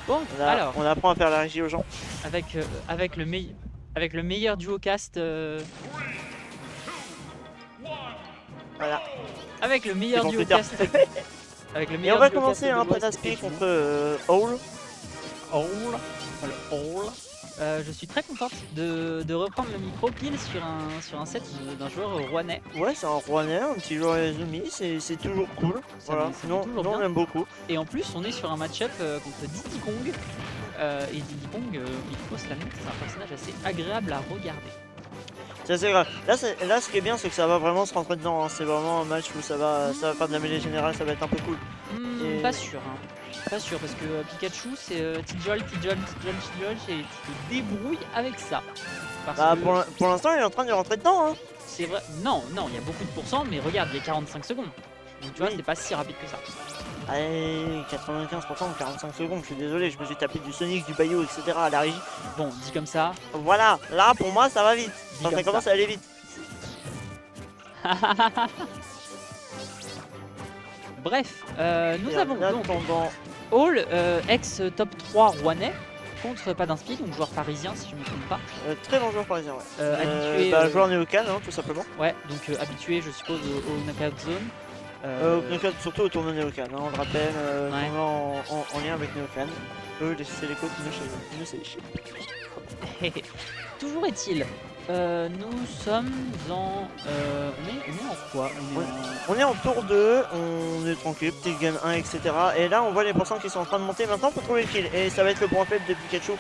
Bon, Là, alors, on apprend à faire la régie aux gens. avec le meilleur duo cast, Voilà. avec le C'est meilleur pour duo Twitter. cast, avec le Et on meilleur va duo cast commencer de un l'Ouest Panaspi et du contre monde. Howl. All. All. Je suis très contente de reprendre le micro pile sur un set d'un joueur rouennais. Ouais, c'est un Rouennais, un petit joueur Izumi, c'est toujours cool. Ça Voilà, met non, toujours non, bien. on aime beaucoup. Et en plus, on est sur un match-up contre Diddy Kong. Et Diddy Kong, il faut se l'admettre, c'est un personnage assez agréable à regarder. C'est assez grave. Là, ce qui est bien, c'est que ça va vraiment se rentrer dedans. Hein. C'est vraiment un match où ça va faire de la mêlée générale, ça va être un peu cool. Et... Pas sûr, hein. Pas sûr, parce que Pikachu, c'est Tidjol, et tu te débrouilles avec ça. Parce Bah, que pour l'instant, il est en train de rentrer dedans. Hein. c'est vrai. Non, il y a beaucoup de pourcents, mais regarde, il y a 45 secondes. Donc tu vois, Oui. c'est pas si rapide que ça. Allez, 95% en 45 secondes, je suis désolé, je me suis tapé du Sonic, du Bayo, etc. à la régie. Bon, dit comme ça. Voilà, là pour moi ça va vite. Enfin, ça Comme commence ça. à aller vite. Bref, nous Et avons en donc attendant, Hall, ex top 3 rouennais, contre Padinspi, donc joueur parisien si je me trompe pas. très bon joueur parisien, ouais. Habitué. Joueur néocan, hein, tout simplement. Ouais, donc habitué, je suppose, au knockout zone. Néocan, surtout au tournoi néocan, hein, on le rappelle, Ouais. tournoi en lien avec néocan. Eux, c'est les coachs qui nous c'est les chiens. Toujours est-il, nous sommes en. On est en quoi? On est en tour 2, on est tranquille, petit game 1, etc. Et là, on voit les pourcents qui sont en train de monter. Maintenant, faut trouver le kill. Et ça va être le point faible de Pikachu.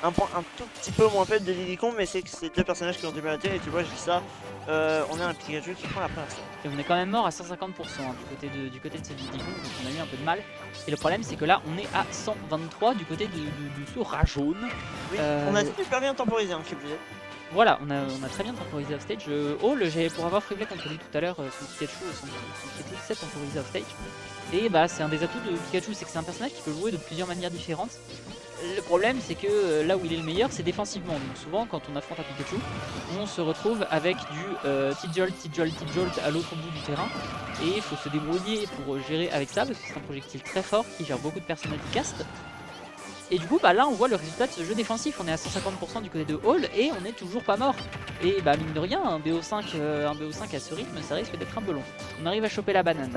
Un point un tout petit peu moins faible de Diddy Kong, mais c'est que c'est deux personnages qui ont du mal à tuer. Et tu vois, je dis ça, on a un Pikachu qui prend la première step. Et on est quand même mort à 150% hein, du côté de ce Diddy Kong, donc on a eu un peu de mal. Et le problème, c'est que là, on est à 123 du côté de ce rat jaune. Oui, on a super bien temporisé, hein, qui est plus. Voilà, on a très bien temporisé off stage. Hall, pour avoir friblé contre lui tout à l'heure, son Pikachu, son Pikachu 7 temporisé off stage. Et bah, c'est un des atouts de Pikachu, c'est que c'est un personnage qui peut jouer de plusieurs manières différentes. Le problème, c'est que là où il est le meilleur, c'est défensivement. Donc souvent, quand on affronte un Pikachu, on se retrouve avec du Tidjolt à l'autre bout du terrain. Et il faut se débrouiller pour gérer avec ça, parce que c'est un projectile très fort qui gère beaucoup de personnages qui castent. Et du coup, bah là, on voit le résultat de ce jeu défensif. On est à 150% du côté de Hall et on n'est toujours pas mort. Et bah, mine de rien, un BO5 à ce rythme, ça risque d'être un peu long. On arrive à choper la banane.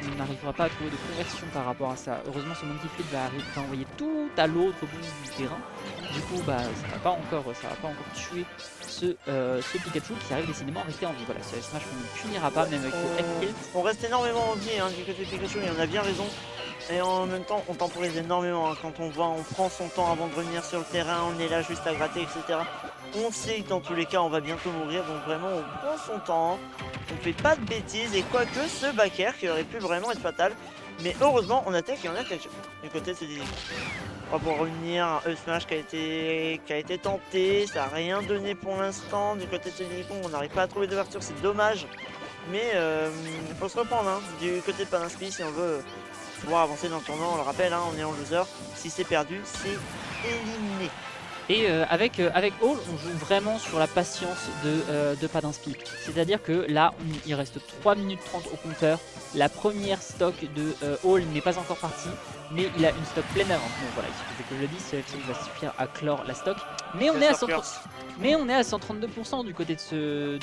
On n'arrivera pas à trouver de conversion par rapport à ça. Heureusement, ce Monkey Flip va envoyer tout à l'autre bout du terrain. Du coup, bah, ça va pas encore tuer ce Pikachu qui arrive décidément à rester en vie. Voilà, ce Smash, on ne punira pas, même avec le F-Tilt. On reste énormément en vie hein, du côté de Pikachu, il en a bien raison. Et en même temps, on temporise énormément. Hein. Quand on voit, on prend son temps avant de revenir sur le terrain, on est là juste à gratter, etc. On sait que dans tous les cas, on va bientôt mourir. Donc vraiment, on prend son temps. On fait pas de bêtises. Et quoique ce back air qui aurait pu vraiment être fatal. Mais heureusement, on attaque et on attaque du côté de ce Diddy. On va pouvoir revenir un E-Smash qui a été tenté. Ça n'a rien donné pour l'instant. Du côté de ce Diddy Kong, on n'arrive pas à trouver d'ouverture. C'est dommage. Mais il faut se reprendre hein, du côté de Padinspi si on veut pouvoir avancer dans le tournoi. On le rappelle, hein, on est en loser. Si c'est perdu, c'est éliminé. Et avec Hall, on joue vraiment sur la patience de Padinspi. C'est-à-dire que là, il reste 3 minutes 30 au compteur. La première stock de Hall n'est pas encore partie, mais il a une stock pleine avant. Bon voilà, il suffisait que je le dise, ce va suffire à clore la stock. Mais on est à 132% du côté de ce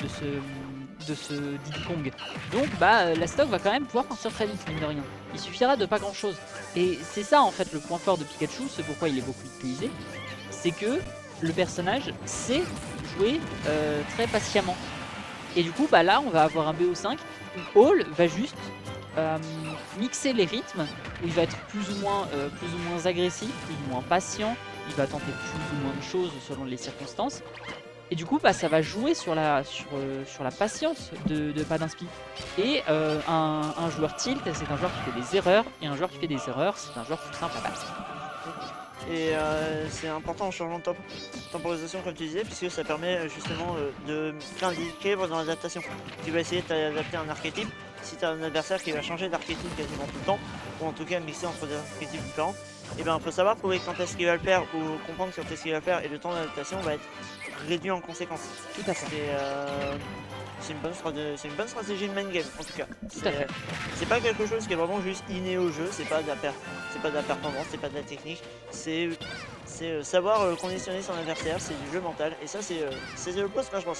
Diddy Kong. Donc bah la stock va quand même pouvoir partir très vite, mine de rien. Il suffira de pas grand chose. Et c'est ça en fait le point fort de Pikachu, c'est pourquoi il est beaucoup utilisé. C'est que le personnage sait jouer très patiemment. Et du coup, bah là, on va avoir un BO5 où Hall va juste mixer les rythmes, où il va être plus ou moins agressif, plus ou moins patient, il va tenter plus ou moins de choses selon les circonstances. Et du coup, bah, ça va jouer sur la patience de Padinspi. Et un joueur tilt, c'est un joueur qui fait des erreurs, et un joueur qui fait des erreurs, c'est un joueur plus simple à battre. Et c'est important en changeant de temporisation comme tu disais, puisque ça permet justement de créer un équilibre dans l'adaptation. Tu vas essayer d'adapter un archétype, si tu as un adversaire qui va changer d'archétype quasiment tout le temps, ou en tout cas mixer entre des archétypes différents, et bien il faut savoir trouver quand est-ce qu'il va le faire, ou comprendre quand est-ce qu'il va le faire, et le temps d'adaptation va être réduit en conséquence. Tout à fait. c'est une bonne stratégie de main game en tout cas. Tout à fait. C'est pas quelque chose qui est vraiment juste inné au jeu, c'est pas de la performance, c'est pas de la technique, c'est savoir conditionner son adversaire, c'est du jeu mental et ça c'est le post Smash Bros.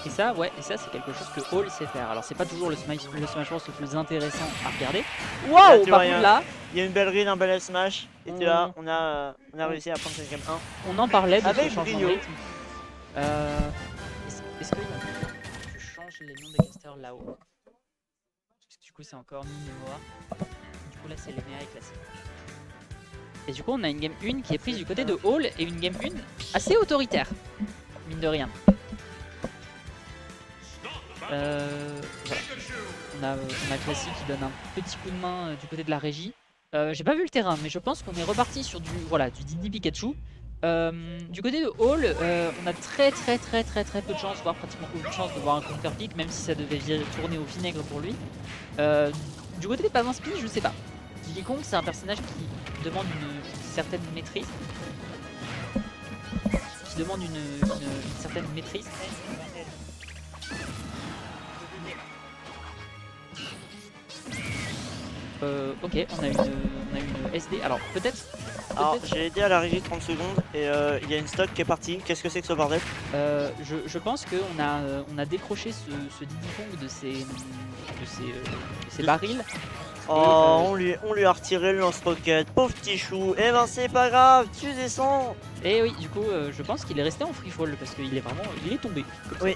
Et ça, ouais, et ça c'est quelque chose que Hall sait faire. Alors c'est pas toujours le Smash Bros le plus intéressant à regarder. Waouh, par contre là, il y a une belle read, un bel smash, et là on a réussi à prendre cette game 1. On en parlait de avec ce changement de brio. rythme. Est-ce que je change les noms des casters là-haut? Parce que du coup c'est encore Minoa. Du coup là c'est les Néa et classique. Et du coup on a une game 1 qui est prise du côté de Hall et une game 1 assez autoritaire, mine de rien. Voilà. On a Classique qui donne un petit coup de main du côté de la régie. J'ai pas vu le terrain, mais je pense qu'on est reparti sur du Didi Pikachu. Du côté de Hall, on a très peu de chance, voire pratiquement aucune chance de voir un counter pick, même si ça devait tourner au vinaigre pour lui. Du côté de Padanspi, je sais pas. Diddy Kong, c'est un personnage qui demande une certaine maîtrise. Une certaine maîtrise. Ok, on a une SD. Alors peut-être. Alors j'ai aidé à la régie 30 secondes et il y a une stock qui est partie. Qu'est-ce que c'est que ce bordel? Je pense qu'on a décroché ce Diddy Kong de ses barils. Oh, on lui a retiré le lance-roquette, pauvre petit chou. Eh ben c'est pas grave, tu descends. Et oui, du coup, je pense qu'il est resté en free fall parce qu'il est vraiment, il est tombé. Oui,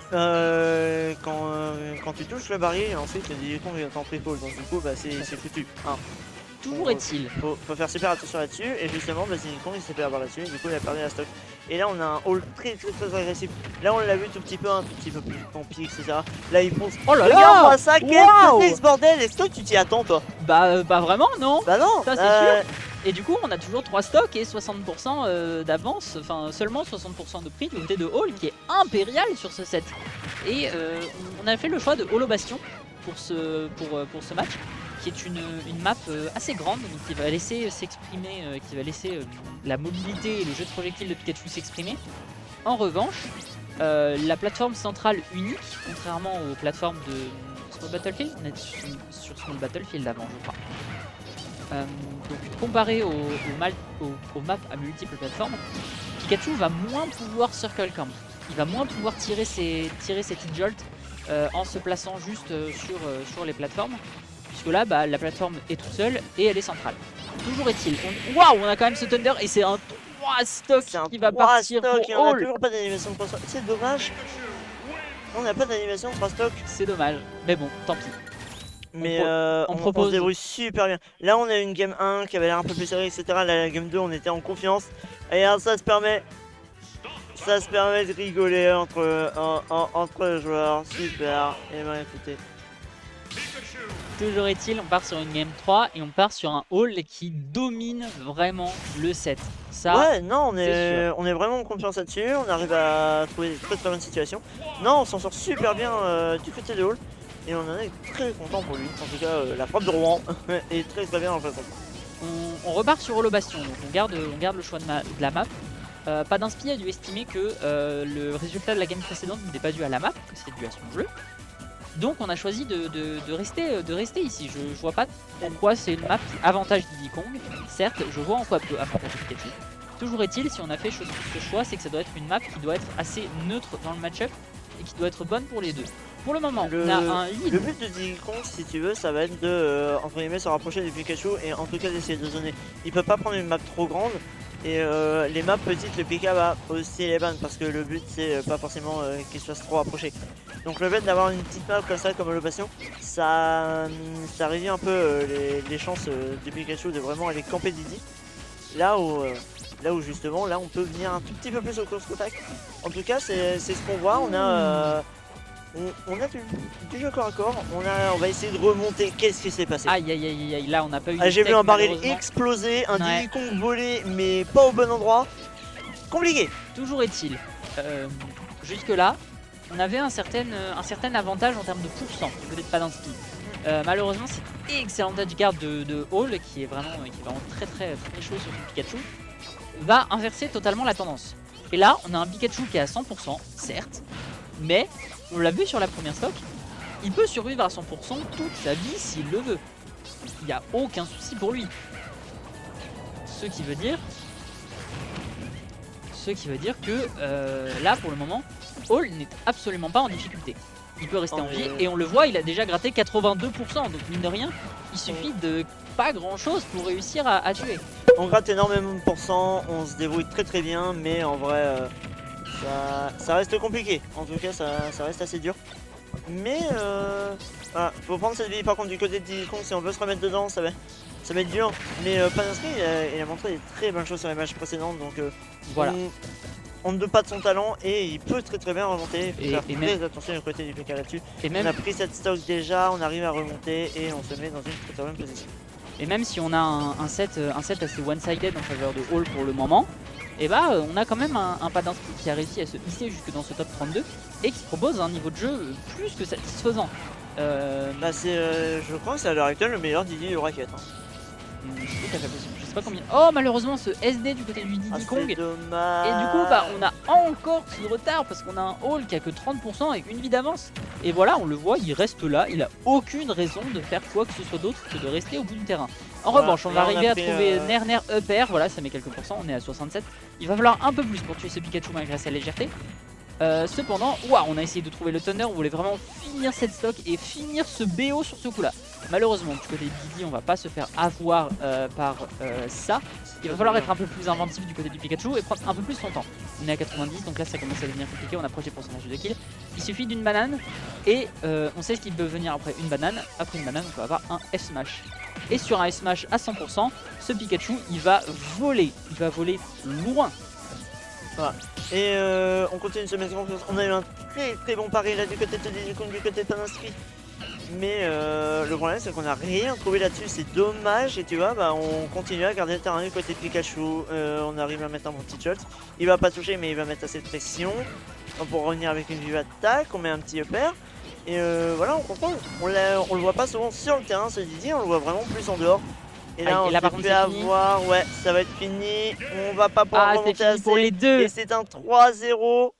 quand tu touches le baril, ensuite le Diddy Kong est en free fall, donc du coup bah c'est foutu. Hein. Toujours est-il. Faut faire super attention là-dessus, et justement, bah, Diddy Kong il s'est fait avoir là-dessus, du coup il a perdu la stock. Et là on a un hold très agressif. Là on l'a vu tout petit peu, un tout petit peu plus tant etc. Là il fonce. Oh là là. Regarde-moi ça, qu'est-ce Wow. que c'est ce bordel? Est-ce que tu t'y attends toi? Bah vraiment non. Bah non. Ça c'est sûr. Et du coup on a toujours 3 stocks et 60% d'avance, enfin seulement 60% de prix du côté de Hall qui est impérial sur ce set. Et on a fait le choix de Holo Bastion pour ce match, qui est une map assez grande, donc qui va laisser s'exprimer, qui va laisser la mobilité et le jeu de projectiles de Pikachu s'exprimer. En revanche, la plateforme centrale unique, contrairement aux plateformes de Small Battlefield, on est sur Small Battlefield avant je crois. Donc comparé aux maps à multiples plateformes, Pikachu va moins pouvoir circle camp. Il va moins pouvoir tirer ses petites jolts en se plaçant juste sur les plateformes. Puisque là, bah, la plateforme est toute seule et elle est centrale. Toujours est-il. Waouh, on a quand même ce Thunder et c'est un 3 stock qui va partir pour Hall. On n'a Hall. toujours pas d'animation de 3 stocks. C'est dommage. On n'a pas d'animation de 3 stocks. C'est dommage. Mais bon, tant pis. Mais on propose. se débrouille super bien. Là, on a une game 1 qui avait l'air un peu plus serrée, etc. Là, la game 2, on était en confiance. Et alors, ça se permet de rigoler entre joueurs. Super. Et ben, écoutez. Toujours est-il, on part sur une game 3 et on part sur un Hall qui domine vraiment le set. Ça, ouais, non, on est vraiment en confiance là-dessus. On arrive à trouver des très bonnes situations. Non, on s'en sort super bien du côté de Hall. Et on en est très content pour lui. En tout cas, la frappe de Rouen est très bien en fait. On repart sur Holo Bastion, donc on garde le choix de la map. Pas d'inspi a dû estimer que le résultat de la game précédente n'était pas dû à la map, que c'était dû à son jeu. Donc on a choisi de rester ici. Je vois pas pourquoi c'est une map qui avantage Diddy Kong. Certes, je vois en quoi peut avantager Pikachu. Toujours est-il, si on a fait ce choix, c'est que ça doit être une map qui doit être assez neutre dans le match-up et qui doit être bonne pour les deux. Pour le moment, on a un lead. Le but de Diddy Kong, si tu veux, ça va être de entre guillemets se rapprocher du Pikachu et en tout cas d'essayer de zoner. Il peut pas prendre une map trop grande. Et les maps petites, le Pika va aussi les ban parce que le but c'est pas forcément qu'il se fasse trop approcher. Donc le fait d'avoir une petite map comme ça, comme Holopation, ça réduit un peu les chances du Pikachu de vraiment aller camper Diddy. Là où justement, là on peut venir un tout petit peu plus au contre-attaque. En tout cas c'est ce qu'on voit, on a du jeu corps à corps, on va essayer de remonter. Qu'est-ce qui s'est passé? Aïe, là on n'a pas eu. J'ai vu un baril exploser, un Diddy Kong voler, mais pas au bon endroit. Compliqué. Toujours est-il, jusque là, on avait un certain avantage en termes de pourcent du côté de Padanspi. Malheureusement, cette excellente edge guard de Hall, qui est vraiment très chaud sur son Pikachu, va inverser totalement la tendance. Et là, on a un Pikachu qui est à 100%, certes, Mais, on l'a vu sur la première stock, il peut survivre à 100% toute sa vie s'il le veut. Il n'y a aucun souci pour lui. Ce qui veut dire que là pour le moment, Hall n'est absolument pas en difficulté. Il peut rester en vie et on le voit, il a déjà gratté 82%. Donc mine de rien, il suffit de pas grand chose pour réussir à tuer. On gratte énormément de pourcents, on se débrouille très bien, mais en vrai ça reste compliqué. En tout cas ça reste assez dur. Mais voilà, faut prendre cette vie par contre du côté de Diddy Kong si on veut se remettre dedans, ça va être dur. Mais Padansky il a montré des très bonnes choses sur les matchs précédentes, donc voilà. On ne doute pas de son talent et il peut très bien remonter. Il faut faire très attention du côté du PK là-dessus. On a pris cette stock déjà, on arrive à remonter et on se met dans une très bonne position. Et même si on a un set assez one-sided en faveur de Hall pour le moment, et bah on a quand même un Padansky qui a réussi à se hisser jusque dans ce top 32 et qui propose un niveau de jeu plus que satisfaisant. Bah je crois que c'est à l'heure actuelle le meilleur Diddy du racket. C'est tout à fait possible. Je sais pas combien. Oh malheureusement ce SD du côté du Diddy Kong. Dommage. Et du coup bah on a encore ce retard parce qu'on a un Hall qui a que 30% avec une vie d'avance. Et voilà on le voit, il reste là, il a aucune raison de faire quoi que ce soit d'autre que de rester au bout du terrain. En revanche on va arriver à trouver Nerner up air, voilà ça met quelques pourcents, on est à 67. Il va falloir un peu plus pour tuer ce Pikachu malgré sa légèreté. Cependant, on a essayé de trouver le Thunder, on voulait vraiment finir cette stock et finir ce BO sur ce coup là. Malheureusement du côté de Diddy on va pas se faire avoir par ça. Il va falloir être un peu plus inventif du côté du Pikachu et prendre un peu plus son temps. On est à 90 donc là ça commence à devenir compliqué, on approche les pourcentages de kill. Il suffit d'une banane et on sait ce qui peut venir après une banane. Après une banane on peut avoir un F-Smash. Et sur un F-Smash à 100%, ce Pikachu il va voler loin. Voilà. Et on continue de se mettre en confiance. On a eu un très bon pari là du côté de Diddy Kong, du côté de Padansky. Mais le problème c'est qu'on n'a rien trouvé là-dessus, c'est dommage. Et tu vois, bah, on continue à garder le terrain du côté de Pikachu. On arrive à mettre un bon petit shot. Il va pas toucher mais il va mettre assez de pression. Pour revenir avec une vive attaque, on met un petit upper. Et voilà, on contrôle. On le voit pas souvent sur le terrain ce Diddy, on le voit vraiment plus en dehors. Et là, on s'est fait avoir, ouais, ça va être fini. On va pas pouvoir remonter assez. Pour les deux. Et c'est un 3-0.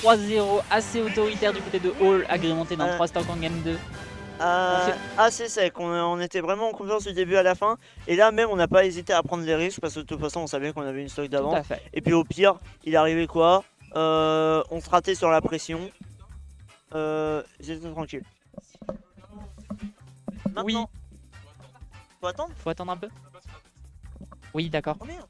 3-0 assez autoritaire du côté de Hall, agrémenté d'un 3 stock en game 2. Assez sec, on était vraiment en confiance du début à la fin. Et là même on n'a pas hésité à prendre les risques parce que de toute façon on savait qu'on avait une stock d'avance. Et puis au pire, il arrivait quoi, on se ratait sur la pression. J'étais tranquille. Maintenant, oui. Faut attendre. Faut attendre un peu. Oui, d'accord. Oh merde.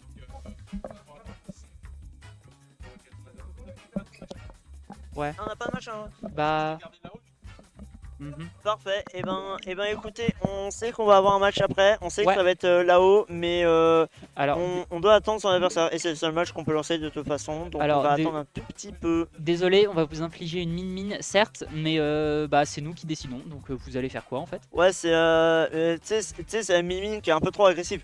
Ouais. On n'a pas de match hein. Bah. Parfait. Et ben écoutez, on sait qu'on va avoir un match après. On sait que ça va être là-haut, mais alors, on doit attendre son adversaire. Et c'est le seul match qu'on peut lancer de toute façon. Donc on va attendre un tout petit peu. Désolé, on va vous infliger une mine certes, mais bah c'est nous qui décidons. Donc vous allez faire quoi en fait? Ouais, c'est tu sais, c'est la mine qui est un peu trop agressive.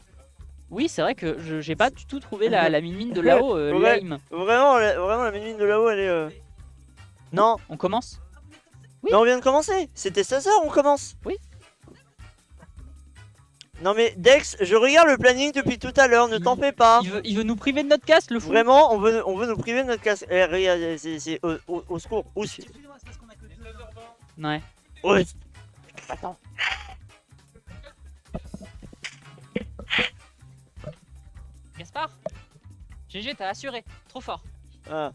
Oui, c'est vrai que j'ai pas du tout trouvé la mine de là-haut lame. Vraiment la mine de là-haut, elle est. Non. On commence? Oui. Mais on vient de commencer. C'était 16h, on commence. Oui. Non mais Dex, je regarde le planning depuis tout à l'heure, ne t'en fais pas. Il veut nous priver de notre casse, le fou. Vraiment, on veut nous priver de notre casse. Eh, regarde, c'est au secours. Ouais. Ouais. Attends. Gaspard, GG, t'as assuré. Trop fort. Ah.